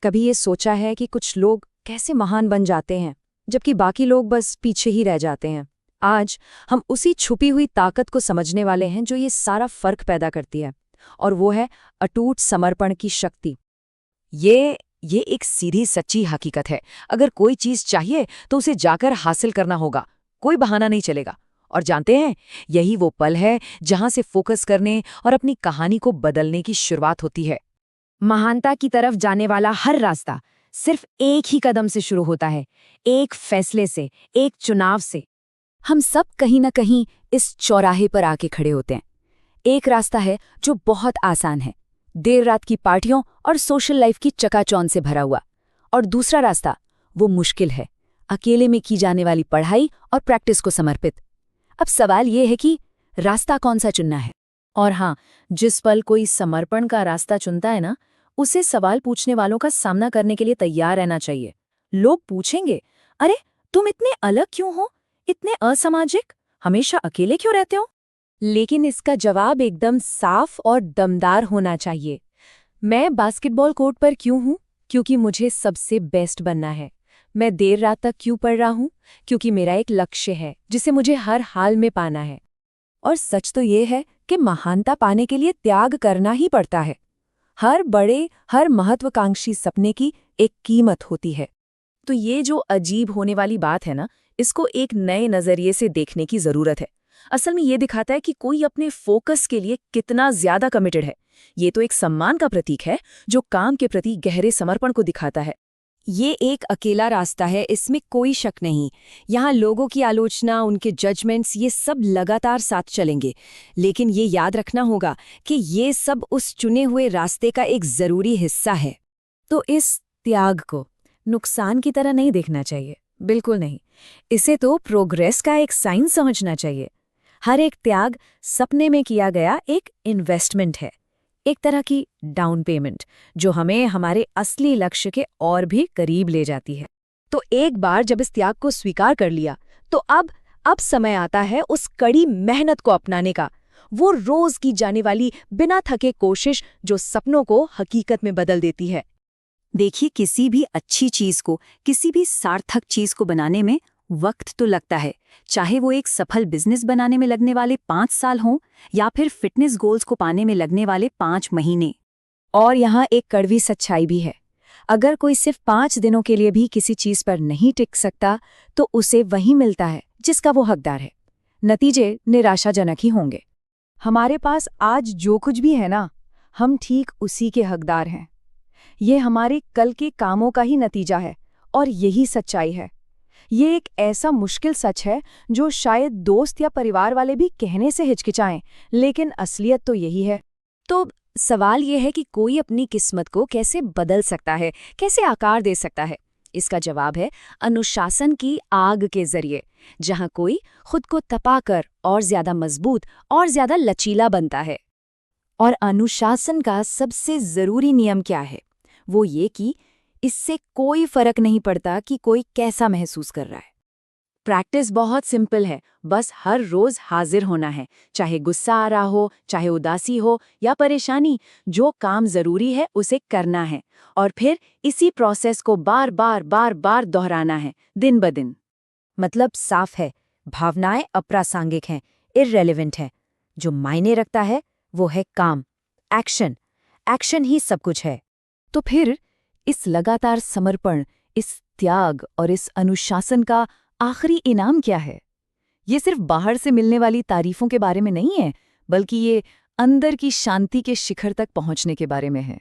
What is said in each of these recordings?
कभी ये सोचा है कि कुछ लोग कैसे महान बन जाते हैं जबकि बाकी लोग बस पीछे ही रह जाते हैं? आज हम उसी छुपी हुई ताकत को समझने वाले हैं जो ये सारा फर्क पैदा करती है, और वो है अटूट समर्पण की शक्ति। ये एक सीधी सच्ची हकीकत है। अगर कोई चीज चाहिए तो उसे जाकर हासिल करना होगा, कोई बहाना नहीं चलेगा। और जानते हैं, यही वो पल है जहां से फोकस करने और अपनी कहानी को बदलने की शुरुआत होती है। महानता की तरफ जाने वाला हर रास्ता सिर्फ एक ही कदम से शुरू होता है, एक फैसले से, एक चुनाव से। हम सब कहीं ना कहीं इस चौराहे पर आके खड़े होते हैं। एक रास्ता है जो बहुत आसान है, देर रात की पार्टियों और सोशल लाइफ की चकाचौंध से भरा हुआ। और दूसरा रास्ता वो मुश्किल है, अकेले में की जाने वाली पढ़ाई और प्रैक्टिस को समर्पित। अब सवाल ये है कि रास्ता कौन सा चुनना है? और हाँ, जिस पल कोई समर्पण का रास्ता चुनता है ना, उसे सवाल पूछने वालों का सामना करने के लिए तैयार रहना चाहिए। लोग पूछेंगे, अरे तुम इतने अलग क्यों हो, इतने असामाजिक, हमेशा अकेले क्यों रहते हो? लेकिन इसका जवाब एकदम साफ और दमदार होना चाहिए। मैं बास्केटबॉल कोर्ट पर क्यों हूँ? क्योंकि मुझे सबसे बेस्ट बनना है। मैं देर रात तक क्यों पढ़ रहा हूँ? क्योंकि मेरा एक लक्ष्य है जिसे मुझे हर हाल में पाना है। और सच तो ये है कि महानता पाने के लिए त्याग करना ही पड़ता है। हर महत्वाकांक्षी सपने की एक कीमत होती है। तो ये जो अजीब होने वाली बात है ना, इसको एक नए नजरिए से देखने की जरूरत है। असल में ये दिखाता है कि कोई अपने फोकस के लिए कितना ज्यादा कमिटेड है। ये तो एक सम्मान का प्रतीक है जो काम के प्रति गहरे समर्पण को दिखाता है। ये एक अकेला रास्ता है, इसमें कोई शक नहीं। यहाँ लोगों की आलोचना, उनके जजमेंट्स, ये सब लगातार साथ चलेंगे। लेकिन ये याद रखना होगा कि ये सब उस चुने हुए रास्ते का एक जरूरी हिस्सा है। तो इस त्याग को नुकसान की तरह नहीं देखना चाहिए, बिल्कुल नहीं। इसे तो प्रोग्रेस का एक साइन समझना चाहिए। हर एक त्याग सपने में किया गया एक इन्वेस्टमेंट है, एक तरह की डाउन पेमेंट जो हमें हमारे असली लक्ष्य के और भी करीब ले जाती है। तो एक बार जब इस त्याग को स्वीकार कर लिया, तो अब समय आता है उस कड़ी मेहनत को अपनाने का। वो रोज की जाने वाली बिना थके कोशिश जो सपनों को हकीकत में बदल देती है। देखिए, किसी भी अच्छी चीज को, किसी भी सार्थक चीज को बनाने में वक्त तो लगता है। चाहे वो एक सफल बिजनेस बनाने में लगने वाले 5 साल हों या फिर फिटनेस गोल्स को पाने में लगने वाले 5 महीने। और यहाँ एक कड़वी सच्चाई भी है। अगर कोई सिर्फ 5 दिनों के लिए भी किसी चीज पर नहीं टिक सकता, तो उसे वही मिलता है जिसका वो हकदार है। नतीजे निराशाजनक ही होंगे। हमारे पास आज जो कुछ भी है ना, हम ठीक उसी के हकदार हैं। ये हमारे कल के कामों का ही नतीजा है, और यही सच्चाई है। ये एक ऐसा मुश्किल सच है जो शायद दोस्त या परिवार वाले भी कहने से हिचकिचाएं, लेकिन असलियत तो यही है। तो सवाल ये है कि कोई अपनी किस्मत को कैसे बदल सकता है, कैसे आकार दे सकता है? इसका जवाब है अनुशासन की आग के जरिए, जहां कोई खुद को तपाकर और ज्यादा मजबूत और ज्यादा लचीला बनता है। और अनुशासन का सबसे जरूरी नियम क्या है? वो ये कि इससे कोई फर्क नहीं पड़ता कि कोई कैसा महसूस कर रहा है। प्रैक्टिस बहुत सिंपल है, बस हर रोज हाजिर होना है। चाहे गुस्सा आ रहा हो, चाहे उदासी हो या परेशानी, जो काम जरूरी है उसे करना है। और फिर इसी प्रोसेस को बार बार दोहराना है, दिन ब दिन। मतलब साफ है, भावनाएं अप्रासंगिक हैं, इररेलेवेंट हैं। जो मायने रखता है वो है काम, एक्शन। एक्शन ही सब कुछ है। तो फिर इस लगातार समर्पण, इस त्याग और इस अनुशासन का आखिरी इनाम क्या है? ये सिर्फ बाहर से मिलने वाली तारीफों के बारे में नहीं है, बल्कि ये अंदर की शांति के शिखर तक पहुंचने के बारे में है।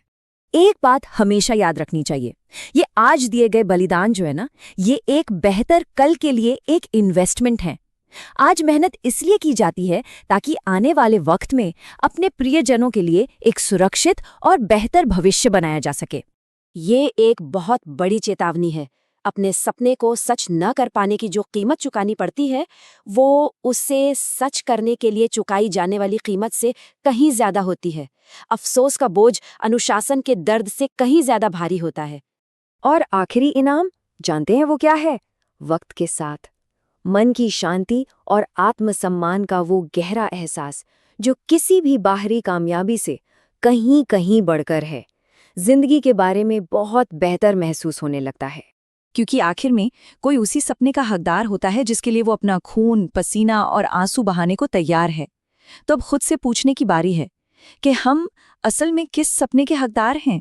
एक बात हमेशा याद रखनी चाहिए, ये आज दिए गए बलिदान जो है ना, ये एक बेहतर कल के लिए एक इन्वेस्टमेंट है। आज मेहनत इसलिए की जाती है ताकि आने वाले वक्त में अपने प्रियजनों के लिए एक सुरक्षित और बेहतर भविष्य बनाया जा सके। ये एक बहुत बड़ी चेतावनी है। अपने सपने को सच न कर पाने की जो कीमत चुकानी पड़ती है, वो उसे सच करने के लिए चुकाई जाने वाली कीमत से कहीं ज्यादा होती है। अफसोस का बोझ अनुशासन के दर्द से कहीं ज्यादा भारी होता है। और आखिरी इनाम जानते हैं वो क्या है? वक्त के साथ मन की शांति और आत्मसम्मान का वो गहरा एहसास जो किसी भी बाहरी कामयाबी से कहीं बढ़कर है। जिंदगी के बारे में बहुत बेहतर महसूस होने लगता है। क्योंकि आखिर में कोई उसी सपने का हकदार होता है जिसके लिए वो अपना खून, पसीना और आंसू बहाने को तैयार है। तो अब खुद से पूछने की बारी है कि हम असल में किस सपने के हकदार हैं।